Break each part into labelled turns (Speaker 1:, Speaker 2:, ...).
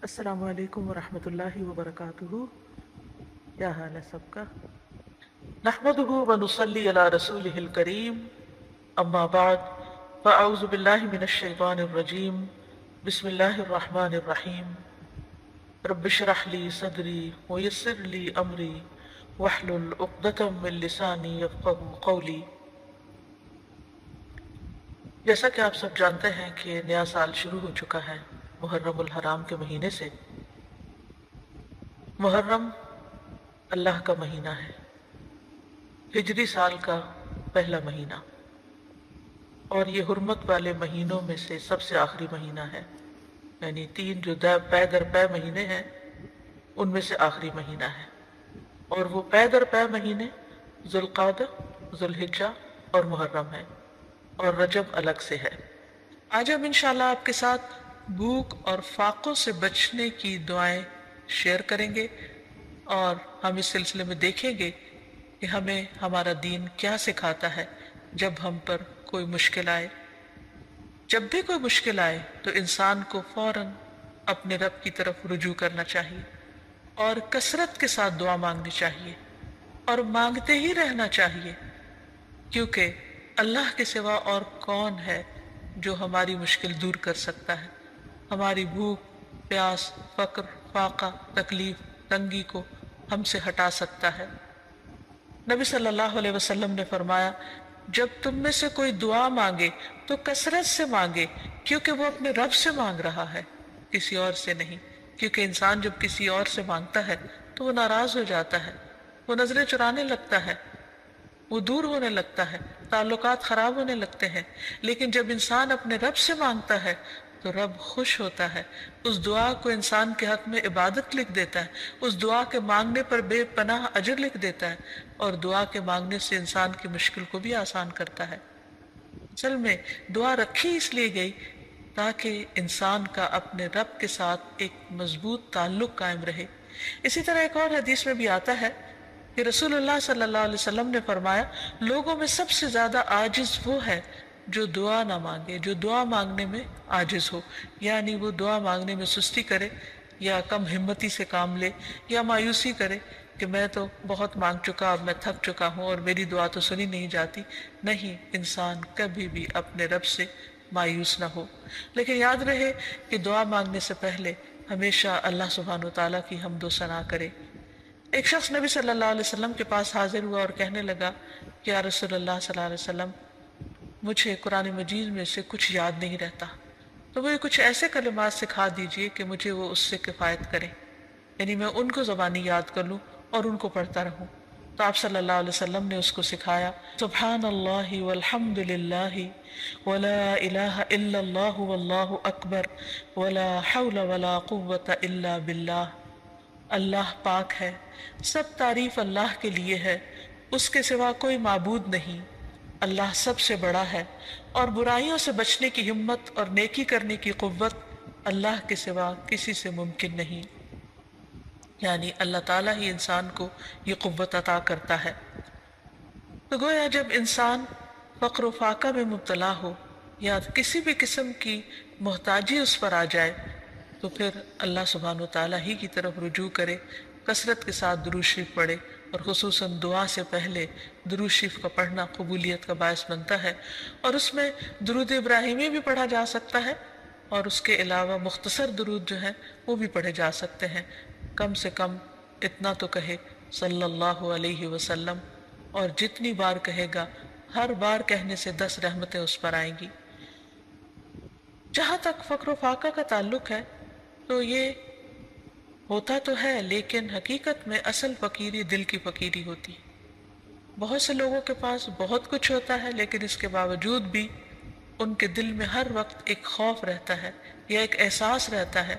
Speaker 1: السلام علیکم ورحمۃ اللہ وبرکاتہ۔ کیا حال ہے سب کا؟ نحمده ونصلی علی رسولہ الکریم، اما بعد فاعوذ باللہ من الشیطان الرجیم، بسم اللہ الرحمن الرحیم۔ رب اشرح لی صدری ویسر لی امری واحلل عقدۃ من لسانی یفقہوا قولی۔ جیسا کہ آپ سب جانتے ہیں کہ نیا سال شروع ہو چکا ہے محرم الحرام کے مہینے سے۔ محرم اللہ کا مہینہ ہے، ہجری سال کا پہلا مہینہ، اور یہ حرمت والے مہینوں میں سے سب سے آخری مہینہ ہے، یعنی تین جو پے در پے مہینے ہیں ان میں سے آخری مہینہ ہے، اور وہ پے در پے مہینے ذوالقعدہ، ذوالحجہ اور محرم ہے، اور رجب الگ سے ہے۔ آج ہم انشاءاللہ آپ کے ساتھ بھوک اور فاقوں سے بچنے کی دعائیں شیئر کریں گے، اور ہم اس سلسلے میں دیکھیں گے کہ ہمیں ہمارا دین کیا سکھاتا ہے جب ہم پر کوئی مشکل آئے۔ جب بھی کوئی مشکل آئے تو انسان کو فوراً اپنے رب کی طرف رجوع کرنا چاہیے، اور کثرت کے ساتھ دعا مانگنی چاہیے، اور مانگتے ہی رہنا چاہیے، کیونکہ اللہ کے سوا اور کون ہے جو ہماری مشکل دور کر سکتا ہے، ہماری بھوک، پیاس، فقر، فاقہ، تکلیف، تنگی کو ہم سے ہٹا سکتا ہے۔ نبی صلی اللہ علیہ وسلم نے فرمایا، جب تم میں سے کوئی دعا مانگے تو کثرت سے مانگے، کیونکہ وہ اپنے رب سے مانگ رہا ہے، کسی اور سے نہیں۔ کیونکہ انسان جب کسی اور سے مانگتا ہے تو وہ ناراض ہو جاتا ہے، وہ نظریں چرانے لگتا ہے، وہ دور ہونے لگتا ہے، تعلقات خراب ہونے لگتے ہیں۔ لیکن جب انسان اپنے رب سے مانگتا ہے تو رب خوش ہوتا ہے، اس دعا کو انسان کے حق میں عبادت لکھ دیتا ہے، اس دعا کے مانگنے پر بے پناہ اجر لکھ دیتا ہے، اور دعا کے مانگنے سے انسان کی مشکل کو بھی آسان کرتا ہے۔ اصل میں دعا رکھی اس لیے گئی تاکہ انسان کا اپنے رب کے ساتھ ایک مضبوط تعلق قائم رہے۔ اسی طرح ایک اور حدیث میں بھی آتا ہے کہ رسول اللہ صلی اللہ علیہ وسلم نے فرمایا، لوگوں میں سب سے زیادہ عاجز وہ ہے جو دعا نہ مانگے، جو دعا مانگنے میں عاجز ہو، یعنی وہ دعا مانگنے میں سستی کرے، یا کم ہمتی سے کام لے، یا مایوسی کرے کہ میں تو بہت مانگ چکا، اب میں تھک چکا ہوں اور میری دعا تو سنی نہیں جاتی۔ نہیں، انسان کبھی بھی اپنے رب سے مایوس نہ ہو، لیکن یاد رہے کہ دعا مانگنے سے پہلے ہمیشہ اللہ سبحانہ وتعالیٰ کی حمد و ثنا کرے۔ ایک شخص نبی صلی اللہ علیہ وسلم کے پاس حاضر ہوا اور کہنے لگا کہ یا رسول اللہ صلی اللہ علیہ وسلم، مجھے قرآن مجید میں سے کچھ یاد نہیں رہتا، تو مجھے کچھ ایسے کلمات سکھا دیجئے کہ مجھے وہ اس سے کفایت کریں، یعنی میں ان کو زبانی یاد کر لوں اور ان کو پڑھتا رہوں۔ تو آپ صلی اللہ علیہ وسلم نے اس کو سکھایا، سبحان اللہ والحمد للہ ولا الہ الا اللہ واللہ اکبر ولا حول ولا قوت الا باللہ۔ اللہ پاک ہے، سب تعریف اللہ کے لیے ہے، اس کے سوا کوئی معبود نہیں، اللہ سب سے بڑا ہے، اور برائیوں سے بچنے کی ہمت اور نیکی کرنے کی قوت اللہ کے سوا کسی سے ممکن نہیں، یعنی اللہ تعالیٰ ہی انسان کو یہ قوت عطا کرتا ہے۔ تو گویا جب انسان فقر و فاقہ میں مبتلا ہو یا کسی بھی قسم کی محتاجی اس پر آ جائے تو پھر اللہ سبحانہ وتعالیٰ ہی کی طرف رجوع کرے، کثرت کے ساتھ درود شریف پڑھے، اور خصوصاً دعا سے پہلے درود شریف کا پڑھنا قبولیت کا باعث بنتا ہے، اور اس میں درود ابراہیمی بھی پڑھا جا سکتا ہے، اور اس کے علاوہ مختصر درود جو ہیں وہ بھی پڑھے جا سکتے ہیں۔ کم سے کم اتنا تو کہے صلی اللہ علیہ وسلم، اور جتنی بار کہے گا ہر بار کہنے سے 10 رحمتیں اس پر آئیں گی۔ جہاں تک فقر و فاقہ کا تعلق ہے تو یہ ہوتا تو ہے، لیکن حقیقت میں اصل فقیری دل کی فقیری ہوتی ہے۔ بہت سے لوگوں کے پاس بہت کچھ ہوتا ہے، لیکن اس کے باوجود بھی ان کے دل میں ہر وقت ایک خوف رہتا ہے، یا ایک احساس رہتا ہے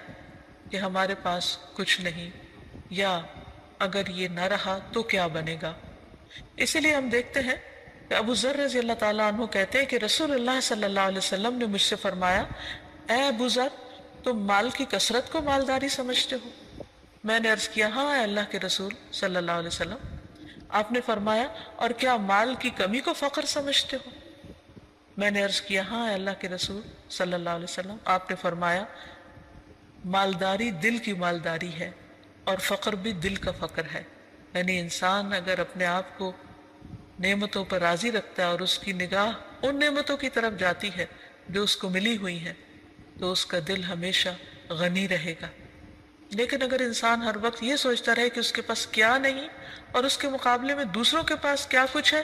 Speaker 1: کہ ہمارے پاس کچھ نہیں، یا اگر یہ نہ رہا تو کیا بنے گا۔ اسی لیے ہم دیکھتے ہیں کہ ابو ذر رضی اللہ تعالیٰ عنہ کہتے ہیں کہ رسول اللہ صلی اللہ علیہ وسلم نے مجھ سے فرمایا، اے ابو ذر، تم مال کی کثرت کو مالداری سمجھتے ہو؟ میں نے عرض کیا، ہاں اے اللہ کے رسول صلی اللہ علیہ وسلم۔ آپ نے فرمایا، اور کیا مال کی کمی کو فقر سمجھتے ہو؟ میں نے عرض کیا، ہاں اے اللہ کے رسول صلی اللہ علیہ وسلم۔ آپ نے فرمایا، مالداری دل کی مالداری ہے اور فقر بھی دل کا فقر ہے. یعنی انسان اگر اپنے آپ کو نعمتوں پر راضی رکھتا ہے اور اس کی نگاہ ان نعمتوں کی طرف جاتی ہے جو اس کو ملی ہوئی ہیں تو اس کا دل ہمیشہ غنی رہے گا. لیکن اگر انسان ہر وقت یہ سوچتا رہے کہ اس کے پاس کیا نہیں اور اس کے مقابلے میں دوسروں کے پاس کیا کچھ ہے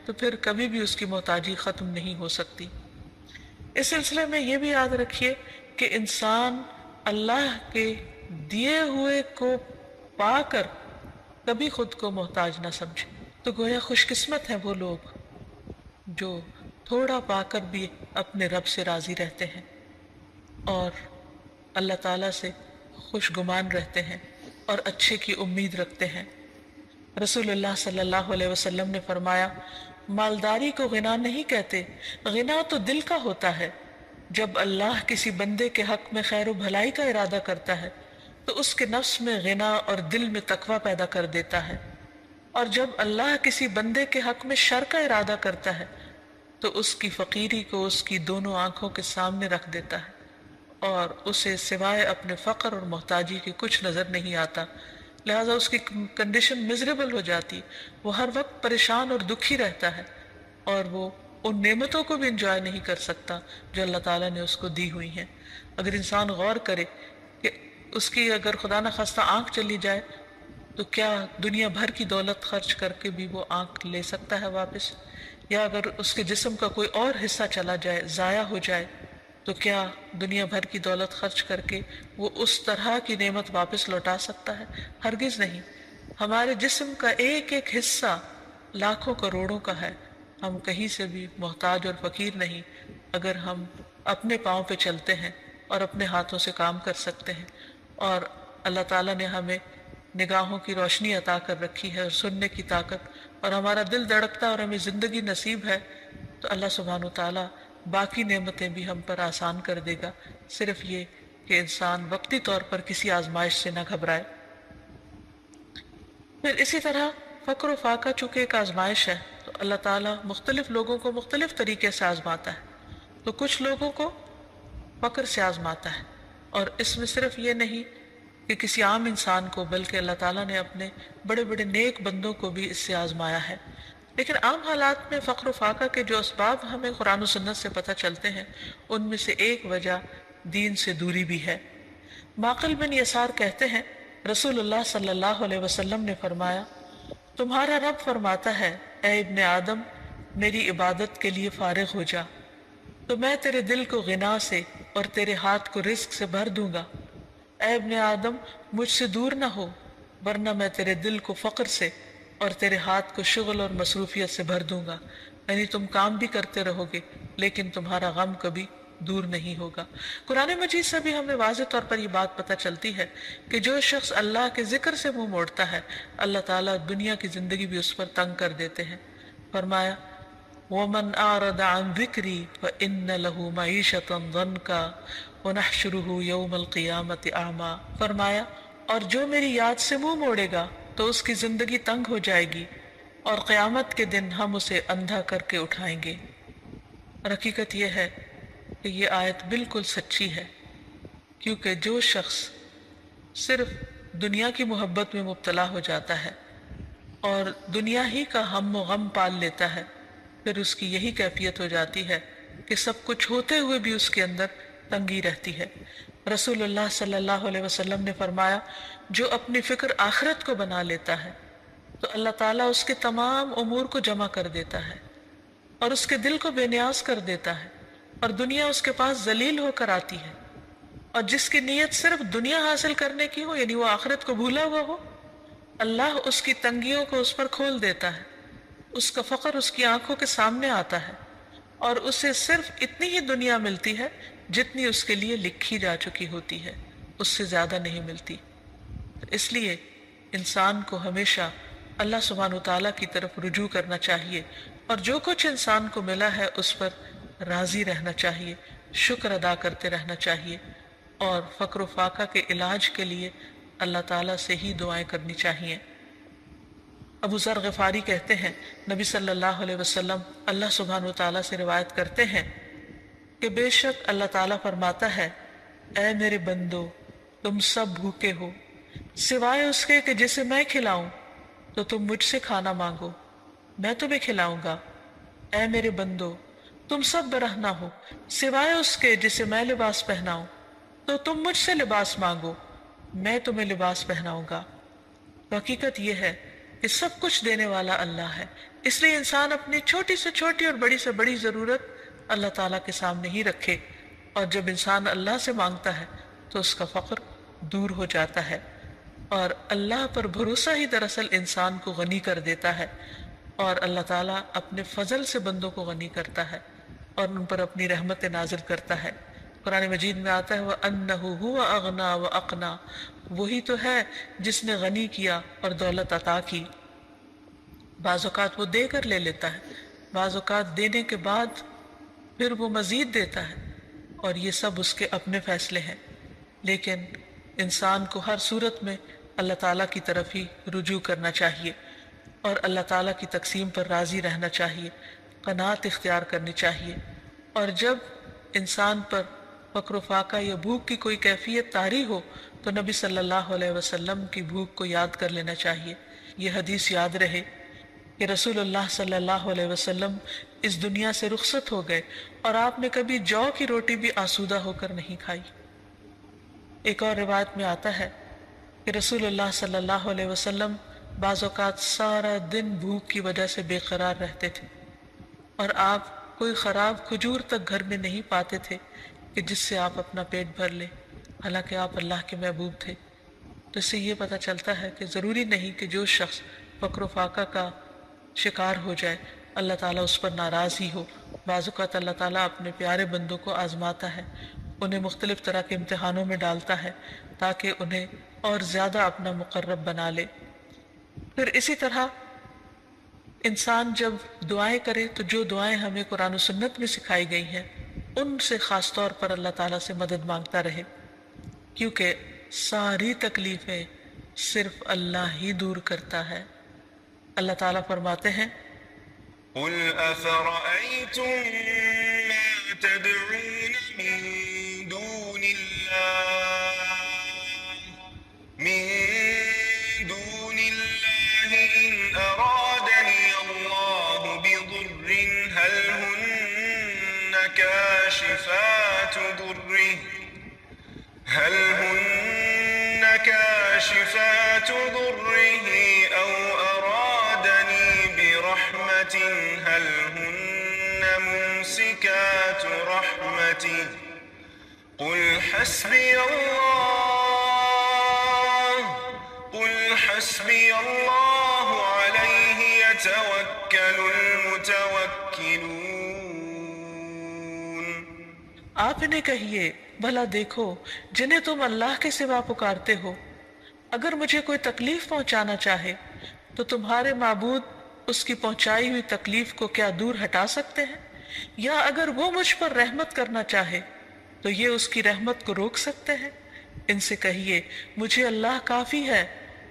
Speaker 1: تو پھر کبھی بھی اس کی محتاجی ختم نہیں ہو سکتی. اس سلسلے میں یہ بھی یاد رکھیے کہ انسان اللہ کے دیے ہوئے کو پا کر کبھی خود کو محتاج نہ سمجھے. تو گویا خوش قسمت ہیں وہ لوگ جو تھوڑا پا کر بھی اپنے رب سے راضی رہتے ہیں اور اللہ تعالیٰ سے خوش گمان رہتے ہیں اور اچھے کی امید رکھتے ہیں. رسول اللہ صلی اللہ علیہ وسلم نے فرمایا مالداری کو غنا نہیں کہتے، غنا تو دل کا ہوتا ہے. جب اللہ کسی بندے کے حق میں خیر و بھلائی کا ارادہ کرتا ہے تو اس کے نفس میں غنا اور دل میں تقوی پیدا کر دیتا ہے، اور جب اللہ کسی بندے کے حق میں شر کا ارادہ کرتا ہے تو اس کی فقیری کو اس کی دونوں آنکھوں کے سامنے رکھ دیتا ہے اور اسے سوائے اپنے فقر اور محتاجی کے کچھ نظر نہیں آتا. لہٰذا اس کی کنڈیشن مزریبل ہو جاتی، وہ ہر وقت پریشان اور دکھی رہتا ہے اور وہ ان نعمتوں کو بھی انجوائے نہیں کر سکتا جو اللہ تعالیٰ نے اس کو دی ہوئی ہیں. اگر انسان غور کرے کہ اس کی اگر خدا نخواستہ آنکھ چلی جائے تو کیا دنیا بھر کی دولت خرچ کر کے بھی وہ آنکھ لے سکتا ہے واپس؟ یا اگر اس کے جسم کا کوئی اور حصہ چلا جائے، ضائع ہو جائے، تو کیا دنیا بھر کی دولت خرچ کر کے وہ اس طرح کی نعمت واپس لوٹا سکتا ہے؟ ہرگز نہیں. ہمارے جسم کا ایک ایک حصہ لاکھوں کروڑوں کا ہے. ہم کہیں سے بھی محتاج اور فقیر نہیں اگر ہم اپنے پاؤں پہ چلتے ہیں اور اپنے ہاتھوں سے کام کر سکتے ہیں. اور اللہ تعالیٰ نے ہمیں نگاہوں کی روشنی عطا کر رکھی ہے اور سننے کی طاقت، اور ہمارا دل دھڑکتا ہے اور ہمیں زندگی نصیب ہے، تو اللہ سبحانہ وتعالیٰ باقی نعمتیں بھی ہم پر آسان کر دے گا. صرف یہ کہ انسان وقتی طور پر کسی آزمائش سے نہ گھبرائے. پھر اسی طرح فقر و فاقہ چونکہ ایک آزمائش ہے تو اللہ تعالیٰ مختلف لوگوں کو مختلف طریقے سے آزماتا ہے. تو کچھ لوگوں کو فقر سے آزماتا ہے، اور اس میں صرف یہ نہیں کہ کسی عام انسان کو، بلکہ اللہ تعالیٰ نے اپنے بڑے بڑے نیک بندوں کو بھی اس سے آزمایا ہے. لیکن عام حالات میں فقر و فاقہ کے جو اسباب ہمیں قرآن و سنت سے پتہ چلتے ہیں ان میں سے ایک وجہ دین سے دوری بھی ہے. معقل بن یسار کہتے ہیں رسول اللہ صلی اللہ علیہ وسلم نے فرمایا تمہارا رب فرماتا ہے اے ابن آدم میری عبادت کے لیے فارغ ہو جا تو میں تیرے دل کو غنا سے اور تیرے ہاتھ کو رزق سے بھر دوں گا. اے ابن آدم مجھ سے دور نہ ہو ورنہ میں تیرے دل کو فقر سے اور تیرے ہاتھ کو شغل اور مصروفیت سے بھر دوں گا. یعنی تم کام بھی کرتے رہو گے لیکن تمہارا غم کبھی دور نہیں ہوگا. قرآن مجید سے بھی ہمیں واضح طور پر یہ بات پتہ چلتی ہے کہ جو شخص اللہ کے ذکر سے منہ موڑتا ہے اللہ تعالیٰ دنیا کی زندگی بھی اس پر تنگ کر دیتے ہیں. فرمایا وَمَنْ أَعْرَضَ عَنْ ذِكْرِي فَإِنَّ لَهُ مَعِيشَةً ضَنْكَا وَنَحْشُرُهُ يَوْمَ الْقِيَامَةِ أَعْمَى. فرمایا اور جو میری یاد سے منہ موڑے گا تو اس کی زندگی تنگ ہو جائے گی اور قیامت کے دن ہم اسے اندھا کر کے اٹھائیں گے. اور حقیقت یہ ہے کہ یہ آیت بالکل سچی ہے، کیونکہ جو شخص صرف دنیا کی محبت میں مبتلا ہو جاتا ہے اور دنیا ہی کا ہم و غم پال لیتا ہے پھر اس کی یہی کیفیت ہو جاتی ہے کہ سب کچھ ہوتے ہوئے بھی اس کے اندر تنگی رہتی ہے. رسول اللہ صلی اللہ علیہ وسلم نے فرمایا جو اپنی فکر آخرت کو بنا لیتا ہے تو اللہ تعالیٰ اس کے تمام امور کو جمع کر دیتا ہے اور اس کے دل کو بے نیاز کر دیتا ہے اور دنیا اس کے پاس ذلیل ہو کر آتی ہے. اور جس کی نیت صرف دنیا حاصل کرنے کی ہو یعنی وہ آخرت کو بھولا ہوا ہو اللہ اس کی تنگیوں کو اس پر کھول دیتا ہے. اس کا فقر اس کی آنکھوں کے سامنے آتا ہے اور اسے صرف اتنی ہی دنیا ملتی ہے جتنی اس کے لیے لکھی جا چکی ہوتی ہے، اس سے زیادہ نہیں ملتی. اس لیے انسان کو ہمیشہ اللہ سبحانہ وتعالیٰ کی طرف رجوع کرنا چاہیے اور جو کچھ انسان کو ملا ہے اس پر راضی رہنا چاہیے، شکر ادا کرتے رہنا چاہیے اور فقر و فاقہ کے علاج کے لیے اللہ تعالیٰ سے ہی دعائیں کرنی چاہیے. ابو ذر غفاری کہتے ہیں نبی صلی اللہ علیہ وسلم اللہ سبحانہ وتعالیٰ سے روایت کرتے ہیں کہ بے شک اللہ تعالیٰ فرماتا ہے اے میرے بندو تم سب بھوکے ہو سوائے اس کے کہ جسے میں کھلاؤں، تو تم مجھ سے کھانا مانگو، میں تمہیں کھلاؤں گا۔ اے میرے بندو، تم سب برہنہ ہو سوائے اس کے جسے میں لباس پہناؤں، تو تم مجھ سے لباس مانگو، میں تمہیں لباس پہناؤں گا۔ حقیقت یہ ہے کہ سب کچھ دینے والا اللہ ہے، اس لیے انسان اپنی چھوٹی سے چھوٹی اور بڑی سے بڑی ضرورت اللہ تعالیٰ کے سامنے ہی رکھے، اور جب انسان اللہ سے مانگتا ہے تو اس کا فقر دور ہو جاتا ہے، اور اللہ پر بھروسہ ہی دراصل انسان کو غنی کر دیتا ہے، اور اللہ تعالیٰ اپنے فضل سے بندوں کو غنی کرتا ہے اور ان پر اپنی رحمت نازل کرتا ہے۔ قرآن مجید میں آتا ہے وَأَنَّهُ هُوَ أَغْنَى وَأَقْنَى، وہی تو ہے جس نے غنی کیا اور دولت عطا کی۔ بعض اوقات وہ دے کر لے لیتا ہے، بعض اوقات دینے کے بعد پھر وہ مزید دیتا ہے، اور یہ سب اس کے اپنے فیصلے ہیں، لیکن انسان کو ہر صورت میں اللہ تعالیٰ کی طرف ہی رجوع کرنا چاہیے اور اللہ تعالیٰ کی تقسیم پر راضی رہنا چاہیے، قناعت اختیار کرنی چاہیے۔ اور جب انسان پر فقر و فاقہ یا بھوک کی کوئی کیفیت طاری ہو تو نبی صلی اللہ علیہ وسلم کی بھوک کو یاد کر لینا چاہیے۔ یہ حدیث یاد رہے کہ رسول اللہ صلی اللہ علیہ وسلم اس دنیا سے رخصت ہو گئے اور آپ نے کبھی جو کی روٹی بھی آسودہ ہو کر نہیں کھائی۔ ایک اور روایت میں آتا ہے کہ رسول اللہ صلی اللہ علیہ وسلم بعض اوقات سارا دن بھوک کی وجہ سے بے قرار رہتے تھے، اور آپ کوئی خراب کھجور تک گھر میں نہیں پاتے تھے کہ جس سے آپ اپنا پیٹ بھر لیں، حالانکہ آپ اللہ کے محبوب تھے۔ تو اس سے یہ پتہ چلتا ہے کہ ضروری نہیں کہ جو شخص فقر و فاقہ کا شکار ہو جائے اللہ تعالیٰ اس پر ناراض ہی ہو۔ بعض اوقات اللہ تعالیٰ اپنے پیارے بندوں کو آزماتا ہے، انہیں مختلف طرح کے امتحانوں میں ڈالتا ہے تاکہ انہیں اور زیادہ اپنا مقرب بنا لے۔ پھر اسی طرح انسان جب دعائیں کرے تو جو دعائیں ہمیں قرآن و سنت میں سکھائی گئی ہیں ان سے خاص طور پر اللہ تعالیٰ سے مدد مانگتا رہے، کیونکہ ساری تکلیفیں صرف اللہ ہی دور کرتا ہے۔ اللہ تعالیٰ فرماتے ہیں
Speaker 2: قل أفرأيتم ما تدعون من دون الله إن أرادني الله بضر هل هن كاشفات ضره أو أرادني برحمة هل هن ممسكات رحمته قل حسبي الله عليه يتوكل المتوكلون۔
Speaker 1: آپ انہیں کہیے بھلا دیکھو جنہیں تم اللہ کے سوا پکارتے ہو، اگر مجھے کوئی تکلیف پہنچانا چاہے تو تمہارے معبود اس کی پہنچائی ہوئی تکلیف کو کیا دور ہٹا سکتے ہیں؟ یا اگر وہ مجھ پر رحمت کرنا چاہے تو یہ اس کی رحمت کو روک سکتے ہیں؟ ان سے کہیے مجھے اللہ کافی ہے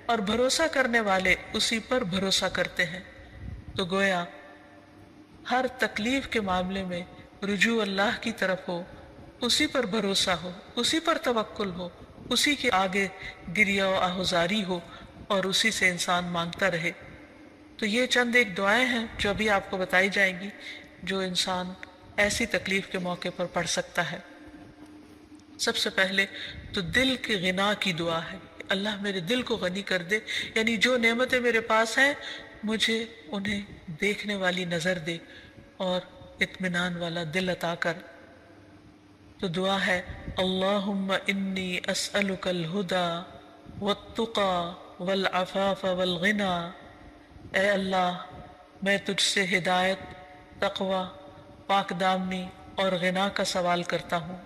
Speaker 1: اور بھروسہ کرنے والے اسی پر بھروسہ کرتے ہیں۔ تو گویا ہر تکلیف کے معاملے میں رجوع اللہ کی طرف ہو، اسی پر بھروسہ ہو، اسی پر توکل ہو، اسی کے آگے گریہ و آہذاری ہو اور اسی سے انسان مانگتا رہے۔ تو یہ چند ایک دعائیں ہیں جو ابھی آپ کو بتائی جائیں گی جو انسان ایسی تکلیف کے موقع پر پڑھ سکتا ہے۔ سب سے پہلے تو دل کی غنا کی دعا ہے، اللہ میرے دل کو غنی کر دے، یعنی جو نعمتیں میرے پاس ہیں مجھے انہیں دیکھنے والی نظر دے اور اطمینان والا دل عطا کر۔ تو دعا ہے اللہم انی اسألک الہدی والتقی والعفاف والغنی، اے اللہ میں تجھ سے ہدایت، تقوی، پاک دامنی اور غنا کا سوال کرتا ہوں۔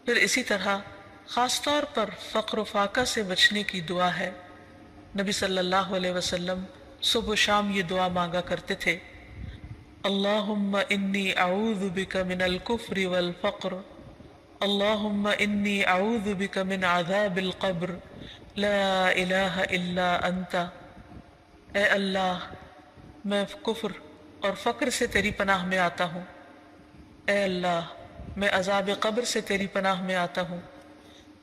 Speaker 1: پھر اسی طرح خاص طور پر فقر و فاقہ سے بچنے کی دعا ہے۔ نبی صلی اللہ علیہ وسلم صبح و شام یہ دعا مانگا کرتے تھے، اللہم انی اعوذ بک من الکفر والفقر، اللہم انی اعوذ بک من عذاب القبر، لا الہ الا انت، اے اللہ میں کفر اور فقر سے تیری پناہ میں آتا ہوں، اے اللہ میں عذاب قبر سے تیری پناہ میں آتا ہوں،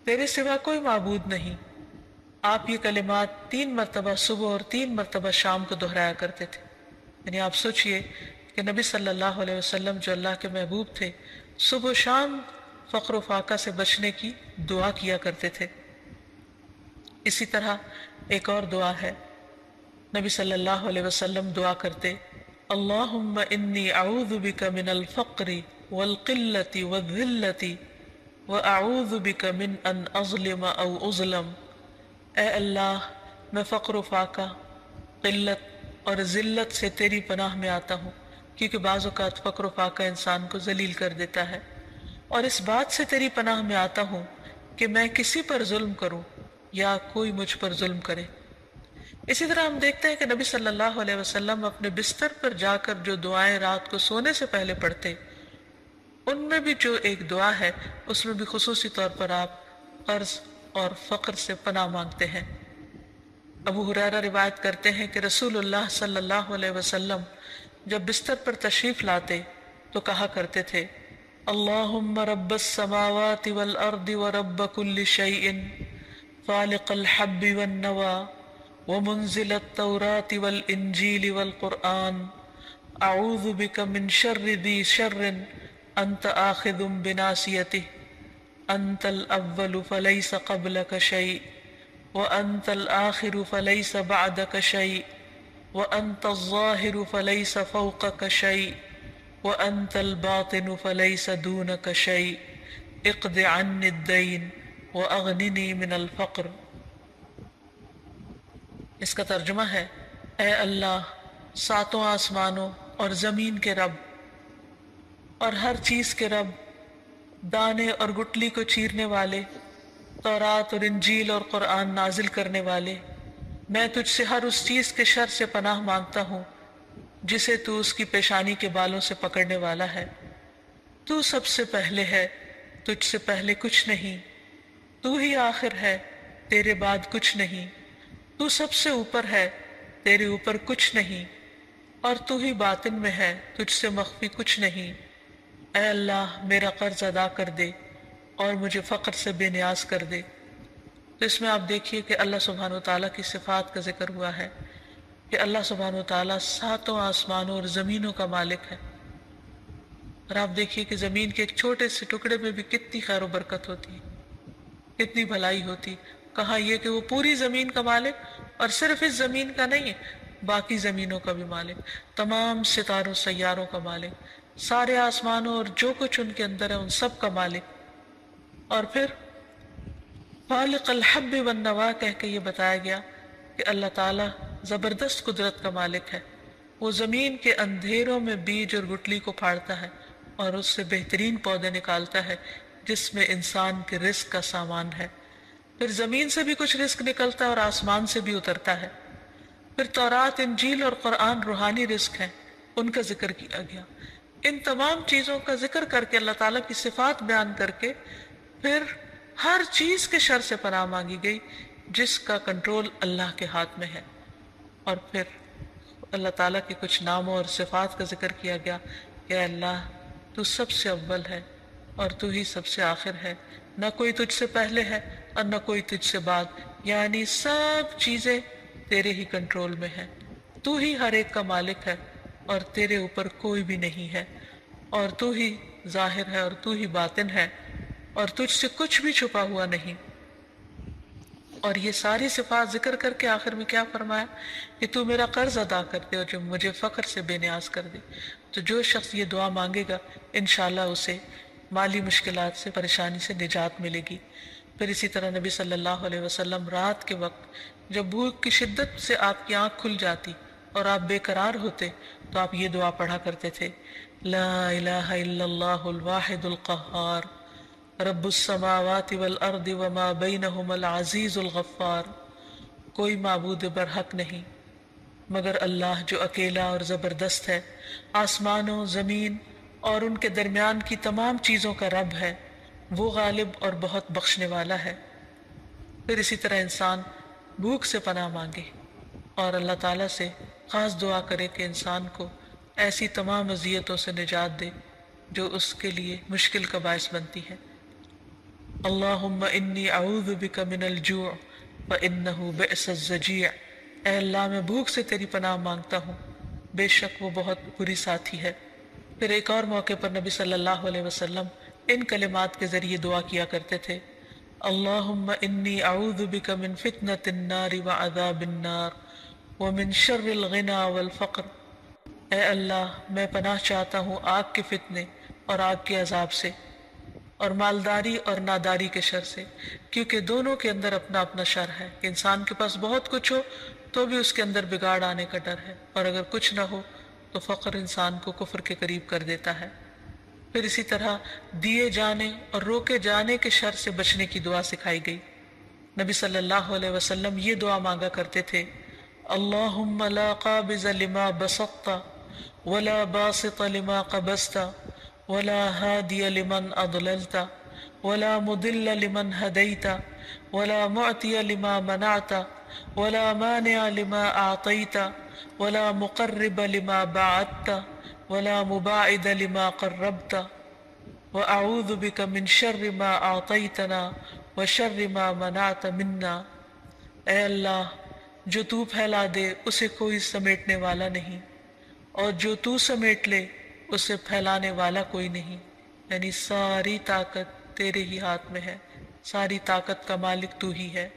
Speaker 1: تیرے سوا کوئی معبود نہیں۔ آپ یہ کلمات 3 مرتبہ صبح اور 3 مرتبہ شام کو دہرایا کرتے تھے۔ یعنی آپ سوچئے کہ نبی صلی اللہ علیہ وسلم جو اللہ کے محبوب تھے، صبح و شام فقر و فاقہ سے بچنے کی دعا کیا کرتے تھے۔ اسی طرح ایک اور دعا ہے، نبی صلی اللہ علیہ وسلم دعا کرتے، اللہم انی اعوذ بک من الفقر والقلۃ والذلۃ واعوذ بک من ان اظلم او اظلم۔ اے اللہ، میں فقر و فاقہ، قلت اور ذلت سے تیری پناہ میں آتا ہوں، کیونکہ بعض اوقات فقر و فاقہ انسان کو ذلیل کر دیتا ہے، اور اس بات سے تیری پناہ میں آتا ہوں کہ میں کسی پر ظلم کروں یا کوئی مجھ پر ظلم کرے۔ اسی طرح ہم دیکھتے ہیں کہ نبی صلی اللہ علیہ وسلم اپنے بستر پر جا کر جو دعائیں رات کو سونے سے پہلے پڑھتے، ان میں بھی جو ایک دعا ہے اس میں بھی خصوصی طور پر آپ قرض اور فقر سے پناہ مانگتے ہیں۔ ابو ہریرہ روایت کرتے ہیں کہ رسول اللہ صلی اللہ علیہ وسلم جب بستر پر تشریف لاتے تو کہا کرتے تھے، اللہم رب السماوات والارض ورب کل شیء فالق الحب والنوى ومنزل التوراة والانجیل والقرآن اعوذ بک من شر ذی شر انت آخذ بناصیته انت الاول فلیس قبلک شیء وانت الآخر فلیس بعدک شیء وانت الظاہر فلیس فوقک شیء وانت الباطن فلیس دونک شیء اقض عنی الدین واغننی من الفقر۔ اس کا ترجمہ ہے، اے اللہ، ساتوں آسمانوں اور زمین کے رب اور ہر چیز کے رب، دانے اور گٹلی کو چیرنے والے، تورات اور انجیل اور قرآن نازل کرنے والے، میں تجھ سے ہر اس چیز کے شر سے پناہ مانگتا ہوں جسے تو اس کی پیشانی کے بالوں سے پکڑنے والا ہے۔ تو سب سے پہلے ہے، تجھ سے پہلے کچھ نہیں، تو ہی آخر ہے، تیرے بعد کچھ نہیں، تو سب سے اوپر ہے، تیرے اوپر کچھ نہیں، اور تو ہی باطن میں ہے، تجھ سے مخفی کچھ نہیں۔ اے اللہ، میرا قرض ادا کر دے اور مجھے فقر سے بے نیاز کر دے۔ تو اس میں آپ دیکھیے کہ اللہ سبحانہ وتعالیٰ کی صفات کا ذکر ہوا ہے کہ اللہ سبحانہ وتعالیٰ ساتوں آسمانوں اور زمینوں کا مالک ہے، اور آپ دیکھیے کہ زمین کے ایک چھوٹے سے ٹکڑے میں بھی کتنی خیر و برکت ہوتی ہے، کتنی بھلائی ہوتی۔ کہا یہ کہ وہ پوری زمین کا مالک، اور صرف اس زمین کا نہیں، باقی زمینوں کا بھی مالک، تمام ستاروں سیاروں کا مالک، سارے آسمانوں اور جو کچھ ان کے اندر ہے ان سب کا مالک۔ اور پھر فالق الحب والنوا کہہ کے یہ بتایا گیا کہ اللہ تعالیٰ زبردست قدرت کا مالک ہے، وہ زمین کے اندھیروں میں بیج اور گٹلی کو پھاڑتا ہے اور اس سے بہترین پودے نکالتا ہے جس میں انسان کے رزق کا سامان ہے۔ پھر زمین سے بھی کچھ رزق نکلتا ہے اور آسمان سے بھی اترتا ہے۔ پھر تورات، انجیل اور قرآن روحانی رزق ہیں، ان کا ذکر کیا گیا۔ ان تمام چیزوں کا ذکر کر کے اللہ تعالیٰ کی صفات بیان کر کے پھر ہر چیز کے شر سے پناہ مانگی گئی جس کا کنٹرول اللہ کے ہاتھ میں ہے۔ اور پھر اللہ تعالیٰ کے کچھ ناموں اور صفات کا ذکر کیا گیا کہ اے اللہ، تو سب سے اول ہے اور تو ہی سب سے آخر ہے، نہ کوئی تجھ سے پہلے ہے اور نہ کوئی تجھ سے بعد، یعنی سب چیزیں تیرے ہی کنٹرول میں ہیں، تو ہی ہر ایک کا مالک ہے اور تیرے اوپر کوئی بھی نہیں ہے، اور تو ہی ظاہر ہے اور تو ہی باطن ہے، اور تجھ سے کچھ بھی چھپا ہوا نہیں۔ اور یہ ساری صفات ذکر کر کے آخر میں کیا فرمایا کہ تو میرا قرض ادا کر دے اور جو مجھے فقر سے بے نیاز کر دے۔ تو جو شخص یہ دعا مانگے گا انشاءاللہ اسے مالی مشکلات سے، پریشانی سے نجات ملے گی۔ پھر اسی طرح نبی صلی اللہ علیہ وسلم رات کے وقت جب بھوک کی شدت سے آپ کی آنکھ کھل جاتی اور آپ بے قرار ہوتے تو آپ یہ دعا پڑھا کرتے تھے، لا الہ الا اللہ الواحد القہار رب السماوات والارض وما بینہما العزیز الغفار۔ کوئی معبود برحق نہیں مگر اللہ جو اکیلا اور زبردست ہے، آسمانوں، زمین اور ان کے درمیان کی تمام چیزوں کا رب ہے، وہ غالب اور بہت بخشنے والا ہے۔ پھر اسی طرح انسان بھوک سے پناہ مانگے اور اللہ تعالیٰ سے خاص دعا کرے کہ انسان کو ایسی تمام اذیتوں سے نجات دے جو اس کے لیے مشکل کا باعث بنتی ہے۔ اللہم انی اعوذ بک من الجوع فانہ بئس الضجیع، اے اللہ میں بھوک سے تیری پناہ مانگتا ہوں، بے شک وہ بہت بری ساتھی ہے۔ پھر ایک اور موقع پر نبی صلی اللہ علیہ وسلم ان کلمات کے ذریعے دعا کیا کرتے تھے، اللہم انی اعوذ بک من فتنة النار وعذاب النار ومن شر الغنى والفقر، اے اللہ میں پناہ چاہتا ہوں آگ کے فتنے اور آگ کے عذاب سے، اور مالداری اور ناداری کے شر سے، کیونکہ دونوں کے اندر اپنا اپنا شر ہے۔ انسان کے پاس بہت کچھ ہو تو بھی اس کے اندر بگاڑ آنے کا ڈر ہے، اور اگر کچھ نہ ہو تو فقر انسان کو کفر کے قریب کر دیتا ہے۔ پھر اسی طرح دیے جانے اور روکے جانے کے شر سے بچنے کی دعا سکھائی گئی۔ نبی صلی اللہ علیہ وسلم یہ دعا مانگا کرتے تھے، اللہم لا قابض لما بسطت ولا باسط لما قبضت ولا هادي لمن أضللت ولا مضل لمن هديت ولا معطي لما منعت ولا مانع لما أعطيت ولا مقرب لما بعدت ولا مباعد لما قربت وأعوذ بك من شر ما أعطيتنا وشر ما منعت منا، اے اللہ جو تو پھیلا دے اسے کوئی سمیٹنے والا نہیں، اور جو تو سمیٹ لے اسے پھیلانے والا کوئی نہیں، یعنی ساری طاقت تیرے ہی ہاتھ میں ہے، ساری طاقت کا مالک تو ہی ہے۔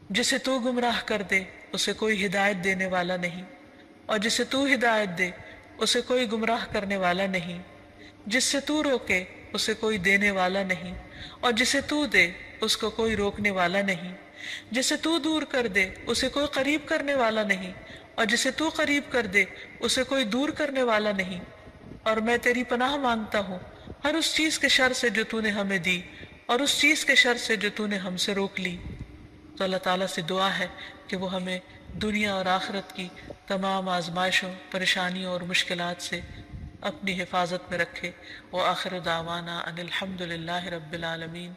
Speaker 1: جسے تو گمراہ کر دے اسے کوئی ہدایت دینے والا نہیں، اور جسے تو ہدایت دے اسے کوئی گمراہ کرنے والا نہیں، جس سے تو روکے اسے کوئی دینے والا نہیں، اور جسے تو دے اس کو کوئی روکنے والا نہیں، جسے تو دور کر دے اسے کوئی قریب کرنے والا نہیں، اور جسے تو قریب کر دے اسے کوئی دور کرنے والا نہیں۔ اور میں تیری پناہ مانگتا ہوں ہر اس چیز کے شر سے جو تو نے ہمیں دی، اور اس چیز کے شر سے جو تو نے ہم سے روک لی۔ تو اللہ تعالیٰ سے دعا ہے کہ وہ ہمیں دنیا اور آخرت کی تمام آزمائشوں، پریشانیوں اور مشکلات سے اپنی حفاظت میں رکھے۔ وآخر دعوانا ان الحمد للہ رب العالمین۔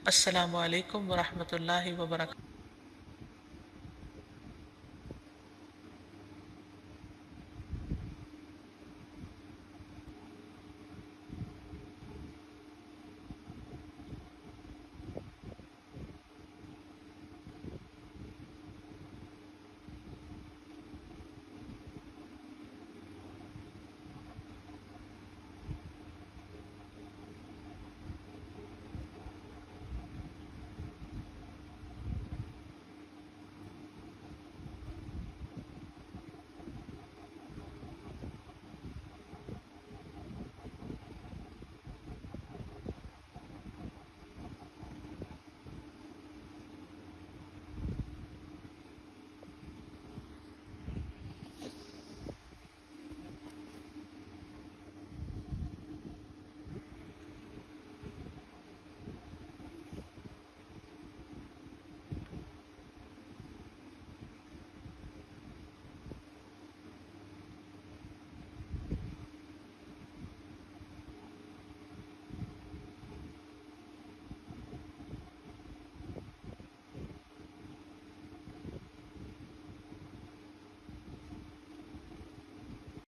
Speaker 1: السلام علیکم ورحمۃ اللہ وبرکاتہ۔